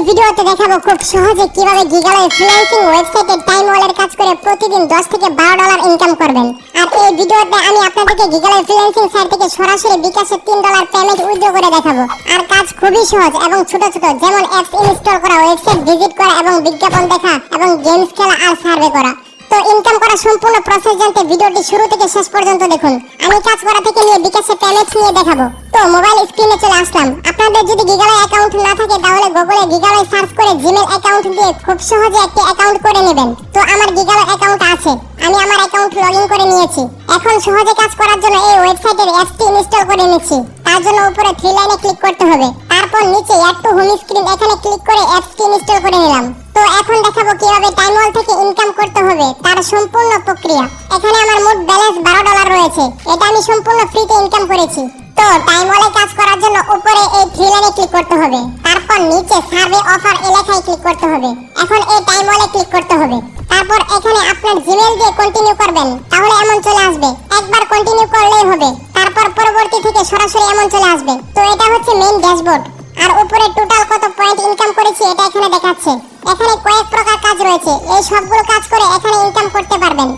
ভিডিওতে দেখাবো খুব সহজে কিভাবে গিগালয় ফ্রিল্যান্সিং ওয়েবসাইটে টাইম ওয়ালের কাজ করে প্রতিদিন 10 থেকে 12 ডলার ইনকাম করবেন। আর এই ভিডিওতে আমি আপনাদেরকে গিগালয় ফ্রিল্যান্সিং সাইট থেকে সরাসরি বিকাশে 3 ডলার পেমেন্ট উইথড্র করে দেখাবো। আর কাজ খুবই সহজ এবং ছোট ছোট, যেমন অ্যাপস ইনস্টল করা, ওয়েবসাইট ভিজিট করা এবং বিজ্ঞাপন দেখা এবং গেমস খেলা আর সার্ভে করা। তো ইনকাম করা সম্পূর্ণ প্রসেস জানতে ভিডিওটি শুরু থেকে শেষ পর্যন্ত দেখুন। আমি কাজ করা থেকে নিয়ে বিকাশে পেমেন্ট নিয়ে দেখাবো। তো মোবাইল স্ক্রিনে চলে আসলাম। আপনাদের যদি গিগালয় অ্যাকাউন্ট না থাকে তাহলে গুগলে গিগালয় সার্চ করে জিমেল অ্যাকাউন্ট দিয়ে খুব সহজে একটি অ্যাকাউন্ট করে নেবেন। তো আমার গিগালয় অ্যাকাউন্ট আছে, আমি আমার অ্যাকাউন্ট লগইন করে নিয়েছি। এখন সহজে কাজ করার জন্য এই ওয়েবসাইটের অ্যাপসটি ইনস্টল করে নিচ্ছি। তার জন্য উপরে 3 লাইনে ক্লিক করতে হবে, তারপর নিচে অ্যাড টু হোম স্ক্রিন এখানে ক্লিক করে অ্যাপসটি ইনস্টল করে নিলাম। তো এখন দেখাবো কিভাবে টাইম ওয়াল থেকে ইনকাম করতে হবে তার সম্পূর্ণ প্রক্রিয়া। এখানে আমার মোট ব্যালেন্স 12 ডলার রয়েছে, এটা আমি সম্পূর্ণ ফ্রিতে ইনকাম করেছি। তো টাইম ওয়ালে কাজ করার জন্য উপরে এই 3 লাইনে ক্লিক করতে হবে, তারপর নিচে সার্ভে অফার এলাকায় ক্লিক করতে হবে। এখন এই টাইম ওয়ালে ক্লিক করতে হবে, তারপর এখানে আপনার জিমেল দিয়ে কন্টিনিউ করবেন, তাহলে এমন চলে আসবে। একবার কন্টিনিউ করলেই হবে, তারপর পরবর্তী থেকে সরাসরি এমন চলে আসবে। তো এটা হচ্ছে মেইন ড্যাশবোর্ড। আর উপরে টোটাল কত পয়েন্ট ইনকাম করেছি এটা এখানে দেখাচ্ছে। এখানে কয়েক প্রকার কাজ রয়েছে, এই সবগুলো কাজ করে এখানে ইনকাম করতে পারবেন।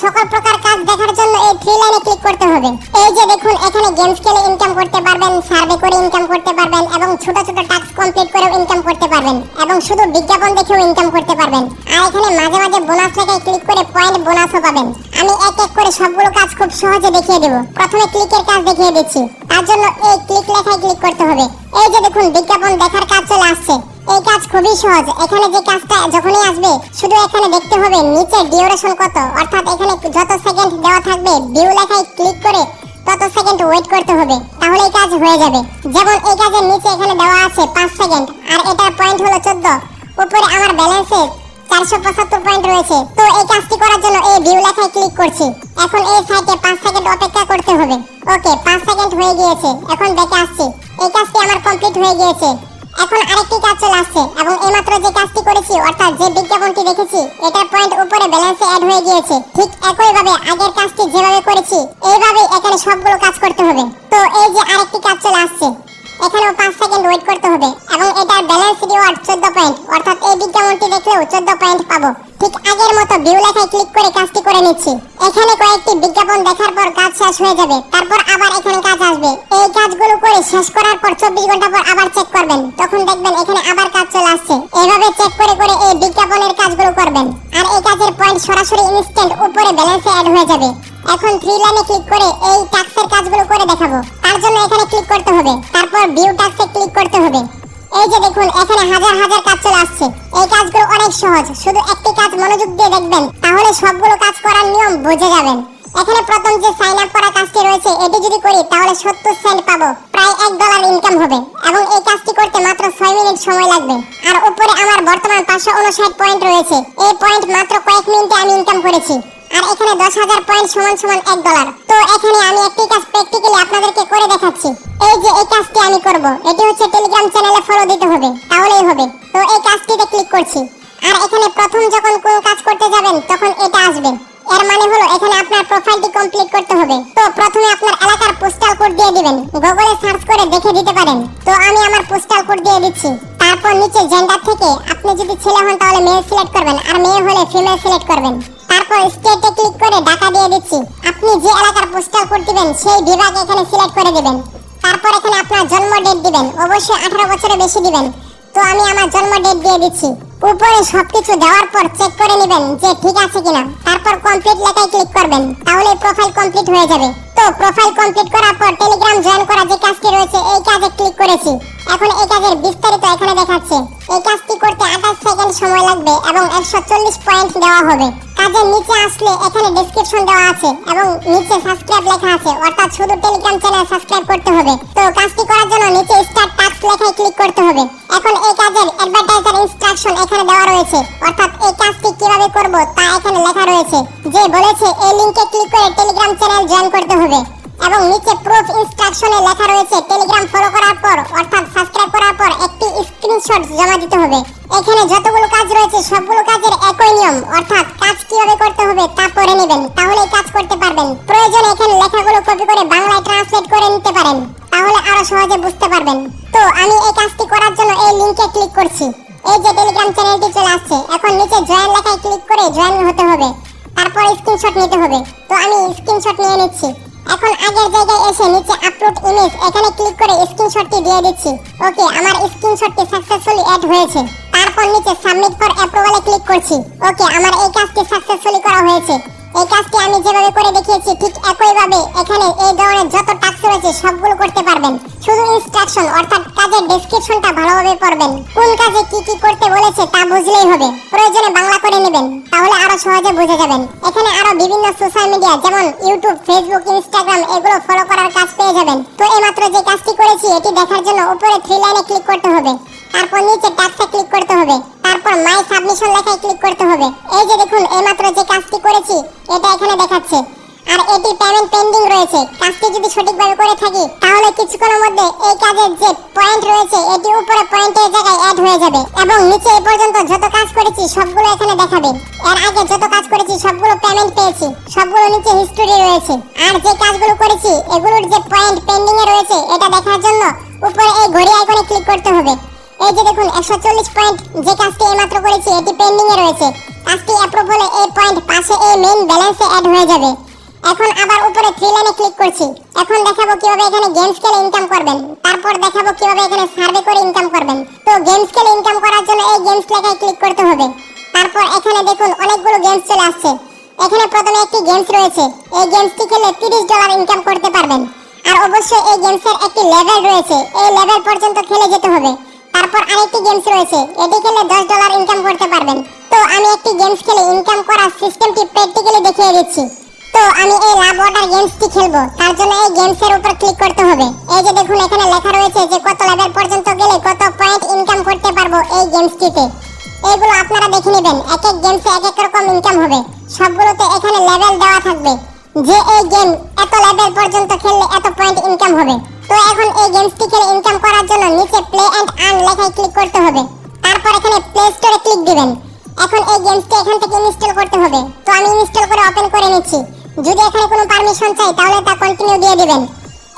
সকল প্রকার কাজ দেখার জন্য এই 3 লাইনে ক্লিক করতে হবে। এই যে দেখুন, এখানে গেমস খেলে ইনকাম করতে পারবেন, সার্ভে করে ইনকাম করতে পারবেন এবং ছোট ছোট টাস্ক কমপ্লিট করেও ইনকাম করতে পারবেন এবং শুধু বিজ্ঞাপন দেখেও ইনকাম করতে পারবেন। আর এখানে মাঝে মাঝে বোনাস লেখায় ক্লিক করে পয়েন্ট বোনাসও পাবেন। আমি এক এক করে সবগুলো কাজ খুব সহজে দেখিয়ে দেব। প্রথমে ক্লিকের কাজ দেখিয়ে দিচ্ছি, তার জন্য এই ক্লিক লেখায় ক্লিক করতে হবে। এই যে দেখুন, বিজ্ঞাপন দেখার কাজ চলে আসছে। এই কাজ খুবই সহজ। এখানে যে কাজটা যখনই আসবে শুধু এখানে দেখতে হবে নিচে ডিউরেশন কত, অর্থাৎ এখানে যত সেকেন্ড দেওয়া থাকবে ভিউ লেখায় ক্লিক করে তত সেকেন্ড ওয়েট করতে হবে, তাহলে এই কাজ হয়ে যাবে। যেমন এই কাজের নিচে এখানে দেওয়া আছে 5 সেকেন্ড আর এটার পয়েন্ট হলো 14। উপরে আমার ব্যালেন্সে 475 পয়েন্ট রয়েছে। তো এই কাজটি করার জন্য এই ভিউ লেখায় ক্লিক করছি। এখন এই সাইটে 5 সেকেন্ড অপেক্ষা করতে হবে। ওকে, 5 সেকেন্ড হয়ে গিয়েছে। এখন দেখে আসছি এই কাজটি আমার কমপ্লিট হয়ে গিয়েছে। এখন আরেকটি কাজ চলে আসছে এবং এইমাত্র যে কাজটি করেছি, অর্থাৎ যে বিজ্ঞাপনটি দেখেছি, এটার পয়েন্ট উপরে ব্যালেন্সে অ্যাড হয়ে গিয়েছে। ঠিক একইভাবে আগের কাজটি যেভাবে করেছি এইভাবেই এখানে সবগুলো কাজ করতে হবে। তো এই যে আরেকটি কাজ চলে আসছে, এখানেও 5 সেকেন্ড ওয়েট করতে হবে এবং এটার ব্যালেন্স রিওয়ার্ড 14 পয়েন্ট, অর্থাৎ এই বিজ্ঞাপনটি দেখলেও 14 পয়েন্ট পাবো। ঠিক আগের মতো ভিউ লেখায় ক্লিক করে কাজটি করে নিচ্ছি। এখানে কয়েকটি বিজ্ঞাপন দেখার পর কাজ শেষ হয়ে যাবে, তারপর আবার এখানে কাজ আসবে। এই কাজগুলো করে শেষ করার পর 24 ঘন্টা পর আবার চেক করবেন, তখন দেখবেন এখানে আবার কাজ চলে আসছে। এইভাবে চেক করে করে এই বিজ্ঞাপনের কাজগুলো করবেন আর এই কাজের পয়েন্ট সরাসরি ইনস্ট্যান্ট উপরে ব্যালেন্সে অ্যাড হয়ে যাবে। এখন 3 লাইনে ক্লিক করে এই টাস্কের কাজগুলো করে দেখাবো। তার জন্য এখানে ক্লিক করতে হবে, তারপর ভিউ টাস্কে ক্লিক করতে হবে। এই যে দেখুন, এখানে হাজার হাজার কাজ চলে আসছে। এই কাজগুলো অনেক সহজ, শুধু একটি কাজ মনোযোগ দিয়ে দেখবেন, তাহলে সবগুলো কাজ করার নিয়ম বুঝে যাবেন। এখানে প্রথম যে সাইন আপ করা কাজটি রয়েছে, এটি যদি করি তাহলে 70 সেন্ট পাবো, প্রায় 1 ডলার ইনকাম হবে এবং এই কাজটি করতে মাত্র 6 মিনিট সময় লাগবে। আর উপরে আমার বর্তমান 559 পয়েন্ট রয়েছে। এই পয়েন্ট মাত্র কয়েক মিনিটে আমি ইনকাম করেছি। আর এখানে 10,000 পয়েন্ট সমান সমান 1 ডলার। তো এখানে আমি একটি কাজ প্র্যাকটিক্যালি আপনাদেরকে করে দেখাচ্ছি। এই যে এই কাজটি আমি করব, এটি হচ্ছে টেলিগ্রাম চ্যানেলে ফলো দিতে হবে, তাহলেই হবে। তো এই কাজটিতে ক্লিক করছি। আর এখানে প্রথম যখন কোন কাজ করতে যাবেন তখন এটা আসবে। এর মানে হলো এখানে আপনার প্রোফাইলটি কমপ্লিট করতে হবে। তো প্রথমে আপনার এলাকার পোস্টাল কোড দিয়ে দিবেন, গুগলে সার্চ করে দেখে দিতে পারেন। তো আমি আমার পোস্টাল কোড দিয়ে দিচ্ছি। তারপর নিচে জেন্ডার থেকে আপনি যদি ছেলে হন তাহলে মেল সিলেক্ট করবেন আর মেয়ে হলে ফিমেল সিলেক্ট করবেন। তারপর স্টেটে ক্লিক করে ঢাকা দিয়ে দিচ্ছি। আপনি যে এলাকার পোস্টাল কোড দিবেন সেই বিভাগ এখানে সিলেক্ট করে দিবেন। তারপর এখানে আপনার জন্ম ডেট দিবেন, অবশ্যই 18 বছরের বেশি দিবেন। তো আমি আমার জন্ম ডেট দিয়ে দিচ্ছি। উপরে সবকিছু দেওয়ার পর চেক করে নেবেন যে ঠিক আছে কিনা, তারপর কমপ্লিট লেখায় ক্লিক করবেন, তাহলে প্রোফাইল কমপ্লিট হয়ে যাবে। তো প্রোফাইল কমপ্লিট করার পর টেলিগ্রাম জয়েন করা যে কাজটি রয়েছে এই কাজে ক্লিক করেছি। এখন এই কাজের বিস্তারিত এখানে দেখাচ্ছে। এই কাজটি করতে 28 সেকেন্ড সময় লাগবে এবং 140 পয়েন্ট দেওয়া হবে। কাজের নিচে আসলে এখানে ডেসক্রিপশন দেওয়া আছে এবং নিচে সাবস্ক্রাইব লেখা আছে, অর্থাৎ শুধু টেলিগ্রাম চ্যানেল সাবস্ক্রাইব করতে হবে। তো কাজটি করার জন্য নিচে স্টার্ট টাস্ক লেখায় ক্লিক করতে হবে। এখন এই কাজের অ্যাডভার্টাইজার ইনস্ট্রাকশন এখানে দেওয়া রয়েছে, অর্থাৎ এই কাজটি কিভাবে করব তা এখানে লেখা রয়েছে। যে বলেছে এই লিংকে ক্লিক করে টেলিগ্রাম চ্যানেল জয়েন করতে হবে এবং নিচে প্রুফ ইনস্ট্রাকশনে লেখা রয়েছে টেলিগ্রাম ফলো করার পর, অর্থাৎ সাবস্ক্রাইব করার পর একটি স্ক্রিনশট জমা দিতে হবে। এখানে যতগুলো কাজ রয়েছে সবগুলো কাজের একই নিয়ম, অর্থাৎ কাজ কিভাবে করতে হবে তা পড়ে নেবেন, তাহলে কাজ করতে পারবেন। প্রয়োজনে এখানে লেখাগুলো কপি করে বাংলায় ট্রান্সলেট করে নিতে পারেন, তাহলে আরো সহজে বুঝতে পারবেন। তো আমি এই কাজটি করার জন্য এই লিংকে ক্লিক করছি। এই যে টেলিগ্রাম চ্যানেলটি চলে আসছে। এখন নিচে জয়েন লেখায় ক্লিক করে জয়েন হতে হবে, তারপর স্ক্রিনশট নিতে হবে। তো আমি স্ক্রিনশট নিয়ে নিচ্ছি। এখন আগের জায়গায় এসে নিচে আপলোড ইমেজ এখানে ক্লিক করে স্ক্রিনশটটি দিয়ে দিচ্ছি। ওকে, আমার স্ক্রিনশটটি সাকসেসফুলি অ্যাড হয়েছে। তারপর নিচে সাবমিট ফর অ্যাপ্রুভালে ক্লিক করছি। ওকে, আমার এই কাজটি সাকসেসফুলি করা হয়েছে। এই কাজটি আমি যেভাবে করে দেখিয়েছি ঠিক একইভাবে এখানে এই ধরনের যত টাস্ক রয়েছে সবগুলো করতে পারবেন। শুধু ইনস্ট্রাকশন অর্থাৎ কাজের ডেসক্রিপশনটা ভালোভাবে পড়বেন। কোন কাজে কি কি করতে বলেছে তা বুঝলেই হবে। প্রয়োজনে বাংলা করে নেবেন, তাহলে আরো সহজে বুঝে যাবেন। এখানে আরো বিভিন্ন সোশ্যাল মিডিয়া যেমন ইউটিউব, ফেসবুক, ইনস্টাগ্রাম এগুলো ফলো করার কাজ পেয়ে যাবেন। তো এইমাত্র যে কাজটি করেছি এটি দেখার জন্য উপরে 3 লাইনে ক্লিক করতে হবে, তারপর নিচে টাস্কে ক্লিক করতে হবে, তারপর মাই সাবমিশন লেখায় ক্লিক করতে হবে। এই যে দেখুন এইমাত্র যে কাজটি করেছি এটা এখানে দেখাচ্ছে, আর এটি পেমেন্ট পেন্ডিং রয়েছে। কাজটি যদি সঠিকভাবে করে থাকি তাহলে কিছুক্ষণের মধ্যে এই কাজের যে পয়েন্ট রয়েছে এটি উপরে পয়েন্টের জায়গায় অ্যাড হয়ে যাবে এবং নিচে এই পর্যন্ত যত কাজ করেছি সবগুলো এখানে দেখাবে। এর আগে যত কাজ করেছি সবগুলো পেমেন্ট পেয়েছি, সবগুলো নিচে হিস্টরি রয়েছে। আর যে কাজগুলো করেছি এগুলোর যে পয়েন্ট পেন্ডিং এ রয়েছে এটা দেখার জন্য উপরে এই ঘড়ি আইকনে ক্লিক করতে হবে। এই যে দেখুন 140 পয়েন্ট যে কাজটি এইমাত্র করেছি এটি পেন্ডিং এ রয়েছে। কাজটি অ্যাপ্রুভ হলে এই পয়েন্ট পাশে এই মেইন ব্যালেন্সে অ্যাড হয়ে যাবে। এখন আবার উপরে 3 লাইনে ক্লিক করছি। এখন দেখাবো কিভাবে এখানে গেমস খেলে ইনকাম করবেন, তারপর দেখাবো কিভাবে এখানে সার্ভে করে ইনকাম করবেন। তো গেমস খেলে ইনকাম করার জন্য এই গেমস লেখায় ক্লিক করতে হবে। তারপর এখানে দেখুন অনেকগুলো গেমস চলে আসছে। এখানে প্রথমে একটি গেমস রয়েছে, এই গেমসটি খেলে $30 ইনকাম করতে পারবেন। আর অবশ্যই এই গেমসের একটি লেভেল রয়েছে, এই লেভেল পর্যন্ত খেলে যেতে হবে। তারপর আরেকটি গেমস রয়েছে, এটি খেলে $10 ইনকাম করতে পারবেন। তো আমি একটি গেমস খেলে ইনকাম করার সিস্টেমটি প্র্যাকটিক্যালি দেখিয়ে দিচ্ছি। তো আমি এই লাভ অর্ডার গেমসটি খেলবো, তার জন্য এই গেমসের উপর ক্লিক করতে হবে। এই যে দেখুন এখানে লেখা রয়েছে যে কত লেভেল পর্যন্ত গেলে কত পয়েন্ট ইনকাম করতে পারবো এই গেমসটিতে। এইগুলো আপনারা দেখে নেবেন, এক এক গেমসে এক এক রকম ইনকাম হবে। সবগুলোতে এখানে লেভেল দেওয়া থাকবে যে এই গেম এত লেভেল পর্যন্ত খেললে এত পয়েন্ট ইনকাম হবে। তো এখন এই গেমসটি খেলে ইনকাম করার জন্য নিচে প্লে এন্ড আর্ন লেখায় ক্লিক করতে হবে, তারপর এখানে প্লে স্টোরে ক্লিক দিবেন। এখন এই গেমসটি এখান থেকে ইনস্টল করতে হবে। তো আমি ইনস্টল করে ওপেন করে নিচ্ছি। যদি এখানে কোনো পারমিশন চাই তাহলে তা কন্টিনিউ দিয়ে দিবেন।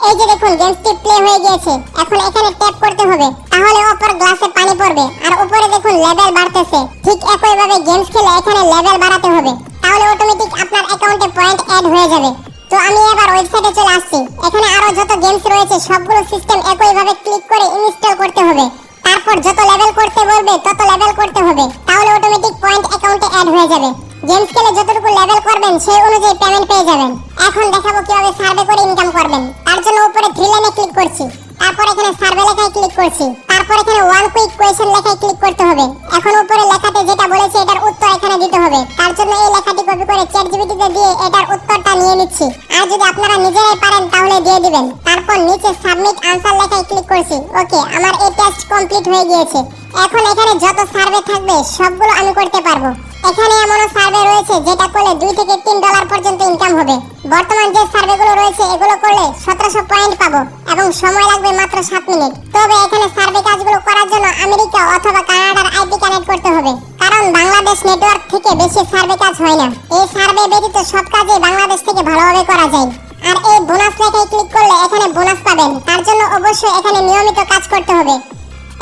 এই যে দেখুন গেমসটি প্লে হয়ে গিয়েছে। এখন এখানে ট্যাপ করতে হবে, তাহলে উপর গ্লাসে পানি পড়বে আর উপরে দেখুন লেভেল বাড়তেছে। ঠিক একইভাবে গেমস খেলে এখানে লেভেল বাড়াতে হবে, তাহলে অটোমেটিক আপনার অ্যাকাউন্টে পয়েন্ট অ্যাড হয়ে যাবে। তো আমি এবার ওয়েবসাইটে চলে আসছি। এখানে আরো যত গেমস রয়েছে সবগুলো সিস্টেম একইভাবে ক্লিক করে ইনস্টল করতে হবে। তারপর যত লেভেল করতে বলবে তত লেভেল করতে হবে, তাহলে অটোমেটিক পয়েন্ট অ্যাকাউন্টে অ্যাড হয়ে যাবে। গেমস খেলে যতটুকু লেভেল করবেন সেই অনুযায়ী পেমেন্ট পেয়ে যাবেন। এখন দেখাবো কিভাবে সার্ভে করে ইনকাম করবেন। তার জন্য উপরে 3 লাইনে ক্লিক করছি, তারপর এখানে সার্ভে লেখায় ক্লিক করছি, তারপর এখানে ওয়ান কুইক কোয়েশ্চেন লেখায় ক্লিক করতে হবে। এখন উপরে লেখাতে যেটা বলেছে এটার উত্তর এখানে দিতে হবে। তার জন্য এই লেখাটি কপি করে চ্যাটজিপিটিতে দিয়ে এটার উত্তরটা নিয়ে নিচ্ছি। আর যদি আপনারা নিজেরাই পারেন তাহলে দিয়ে দিবেন। তারপর নিচে সাবমিট আনসার লেখায় ক্লিক করছি। ওকে, আমার এই টেস্ট কমপ্লিট হয়ে গিয়েছে। এখন এখানে যত সার্ভে থাকবে সবগুলো আমি করতে পারবো। এখানে এমনও সার্ভে রয়েছে যেটা করলে $2 থেকে $3 পর্যন্ত ইনকাম হবে। বর্তমান যে সার্ভেগুলো রয়েছে এগুলো করলে 1700 পয়েন্ট পাবো এবং সময় লাগবে মাত্র 7 মিনিট। তবে এখানে সার্ভে কাজগুলো করার জন্য আমেরিকা অথবা কানাডার আইপি কানেক্ট করতে হবে, কারণ বাংলাদেশ নেটওয়ার্ক থেকে বেশি সার্ভে কাজ হয় না। এই সার্ভে ব্যতীত সব কাজই বাংলাদেশ থেকে ভালোভাবে করা যায়। আর এই বোনাস লেখায় ক্লিক করলে এখানে বোনাস পাবেন, তার জন্য অবশ্যই এখানে নিয়মিত কাজ করতে হবে।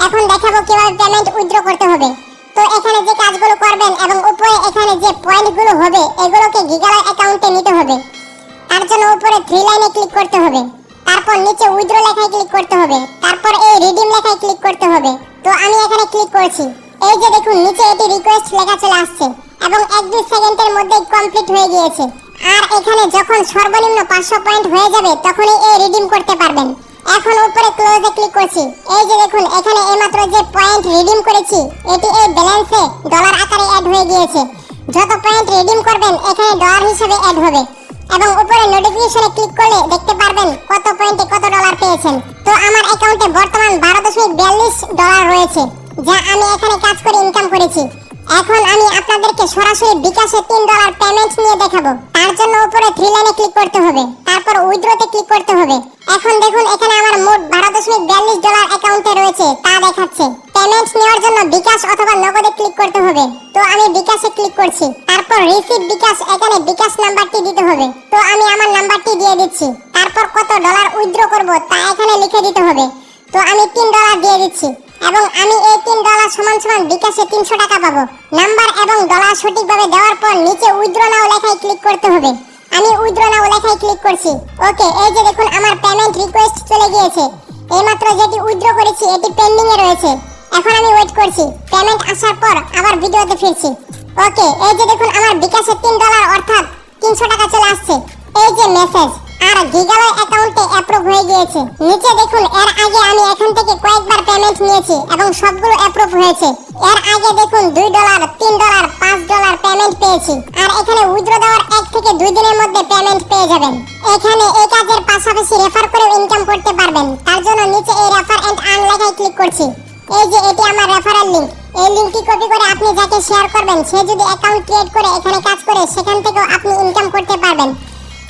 এখন দেখাবো কিভাবে পেমেন্ট উইথড্র করতে হবে। তো এখানে যে কাজগুলো করবেন এবং উপরে এখানে যে পয়েন্টগুলো হবে এগুলোকে গিগালয় অ্যাকাউন্টে নিতে হবে। তার জন্য উপরে 3 লাইনে ক্লিক করতে হবে, তারপর নিচে উইথড্র লেখায় ক্লিক করতে হবে, তারপর এই রিডিম লেখায় ক্লিক করতে হবে। তো আমি এখানে ক্লিক করছি। এই যে দেখুন নিচে এটি রিকোয়েস্ট লেখা চলে আসছে এবং 1-2 সেকেন্ডের মধ্যেই কমপ্লিট হয়ে গিয়েছে। আর এখানে যখন সর্বনিম্ন 500 পয়েন্ট হয়ে যাবে তখনই এই রিডিম করতে পারবেন। এখন উপরে ক্লোজে ক্লিক করছি। এই যে দেখুন এখানে এইমাত্র যে পয়েন্ট রিডিম করেছি এটি এই ব্যালেন্সে ডলার আকারে অ্যাড হয়ে গিয়েছে। যত পয়েন্ট রিডিম করবেন এখানে ডলার হিসেবে অ্যাড হবে এবং উপরে নোটিফিকেশনে ক্লিক করলে দেখতে পারবেন কত পয়েন্টে কত ডলার পেয়েছেন। তো আমার অ্যাকাউন্টে বর্তমান $12.42 রয়েছে, যা আমি এখানে কাজ করে ইনকাম করেছি। এখন আমি আপনাদেরকে সরাসরি বিকাশে $3 পেমেন্ট নিয়ে দেখাবো। তার জন্য উপরে 3 লাইনে ক্লিক করতে হবে, তারপর উইথড্রতে ক্লিক করতে হবে। এখন দেখুন এখানে আমার মোট $12.42 অ্যাকাউন্টে রয়েছে তা দেখাচ্ছে। পেমেন্ট নেওয়ার জন্য বিকাশ অথবা নগদে ক্লিক করতে হবে। তো আমি বিকাশে ক্লিক করছি, তারপর রিসিভ বিকাশ, এখানে বিকাশ নাম্বারটি দিতে হবে। তো আমি আমার নাম্বারটি দিয়ে দিচ্ছি, তারপর কত ডলার উইথড্র করব তা এখানে লিখে দিতে হবে। তো আমি $3 দিয়ে দিচ্ছি। এবং আমি এই $3 সমান সমান বিকাশে 300 টাকা পাবো। নাম্বার এবং ডলার সঠিকভাবে দেওয়ার পর নিচে উইথড্র নাও লেখায় ক্লিক করতে হবে। আমি উইথড্র নাও লেখায় ক্লিক করছি। ওকে, এই যে দেখুন আমার পেমেন্ট রিকোয়েস্ট চলে গিয়েছে। এইমাত্র যেটি উইথড্র করেছি এটি পেন্ডিং এ রয়েছে। এখন আমি ওয়েট করছি পেমেন্ট আসার পর আবার ভিডিওতে ফিরছি। ওকে, এই যে দেখুন আমার বিকাশে $3 অর্থাৎ 300 টাকা চলে আসছে। এই যে মেসেজ আর গিগালয় অ্যাকাউন্টে অ্যাপ্রুভ হয়ে গিয়েছে। নিচে দেখুন এর আগে আমি এখান থেকে কয়েকবার পেমেন্ট নিয়েছি এবং সবগুলো অ্যাপ্রুভ হয়েছে। এর আগে দেখুন $2, $3, $5 পেমেন্ট পেয়েছি। আর এখানে উইথড্র দেওয়ার 1 থেকে 2 দিনের মধ্যে পেমেন্ট পেয়ে যাবেন। এখানে এই কাজের পাশাপাশি রেফার করেও ইনকাম করতে পারবেন। তার জন্য নিচে এই রেফার এন্ড আর্ন লেখায় ক্লিক করছি। এই যে এটি আমার রেফারেল লিংক। এই লিংকটি কপি করে আপনি যাকে শেয়ার করবেন সে যদি অ্যাকাউন্ট ক্রিয়েট করে এখানে কাজ করে সেখান থেকেও আপনি ইনকাম করতে পারবেন।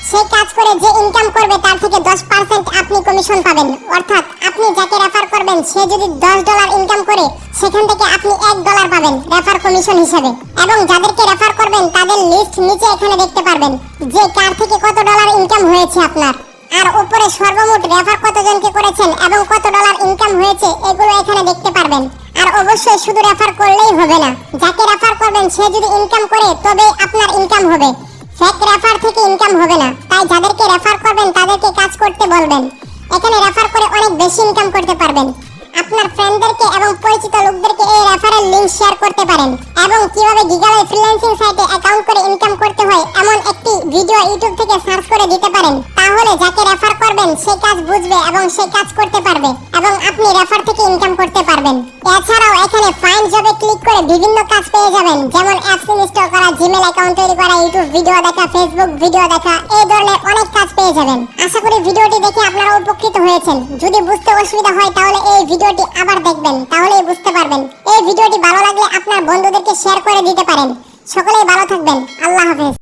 সেই কাজ করে যে ইনকাম করবে তার থেকে 10% আপনি কমিশন পাবেন। অর্থাৎ আপনি যাকে রেফার করবেন সে যদি $10 ইনকাম করে সেখান থেকে আপনি $1 পাবেন রেফার কমিশন হিসেবে। এবং যাদেরকে রেফার করবেন তাদের লিস্ট নিচে এখানে দেখতে পারবেন যে কার থেকে কত ডলার ইনকাম হয়েছে আপনার। আর উপরে সর্বমোট রেফার কতজনকে করেছেন এবং কত ডলার ইনকাম হয়েছে এগুলো এখানে দেখতে পারবেন। আর অবশ্যই শুধু রেফার করলেই হবে না, যাকে রেফার করবেন সে যদি ইনকাম করে তবে আপনার ইনকাম হবে। ফেক রেফার থেকে ইনকাম হবে না। তাই যাদেরকে রেফার করবেন তাদেরকে কাজ করতে বলবেন। এখানে রেফার করে অনেক বেশি ইনকাম করতে পারবেন। আপনার ফ্রেন্ডদেরকে এবং পরিচিত লোকদেরকে এই রেফারেল লিংক শেয়ার করতে পারেন। এবং কিভাবে গিগালয় ফ্রিল্যান্সিং সাইটে অ্যাকাউন্ট করে ইনকাম করতে হয় এমন একটি ভিডিও ইউটিউব থেকে সার্চ করে দিতে পারেন। তাহলে যাকে রেফার করবেন সে কাজ বুঝবে এবং সে কাজ করতে পারবে এবং আপনি রেফার থেকে ইনকাম করতে পারবেন। এছাড়াও এখানে ফাইন্ড জবে ক্লিক করে বিভিন্ন কাজ পেয়ে যাবেন, যেমন অ্যাপস ইনস্টল করা, জিমেল অ্যাকাউন্ট তৈরি করা, ইউটিউব ভিডিও দেখা, ফেসবুক ভিডিও দেখা, এই ধরনের অনেক কাজ পেয়ে যাবেন। আশা করি ভিডিওটি দেখে আপনারা উপকৃত হয়েছেন। যদি বুঝতে অসুবিধা হয় তাহলে এই ভিডিওটি আবার দেখবেন, তাহলেই বুঝতে পারবেন। এই ভিডিওটি ভালো লাগলে আপনার বন্ধুদেরকে শেয়ার করে দিতে পারেন। সকলেই ভালো থাকবেন। আল্লাহ হাফেজ।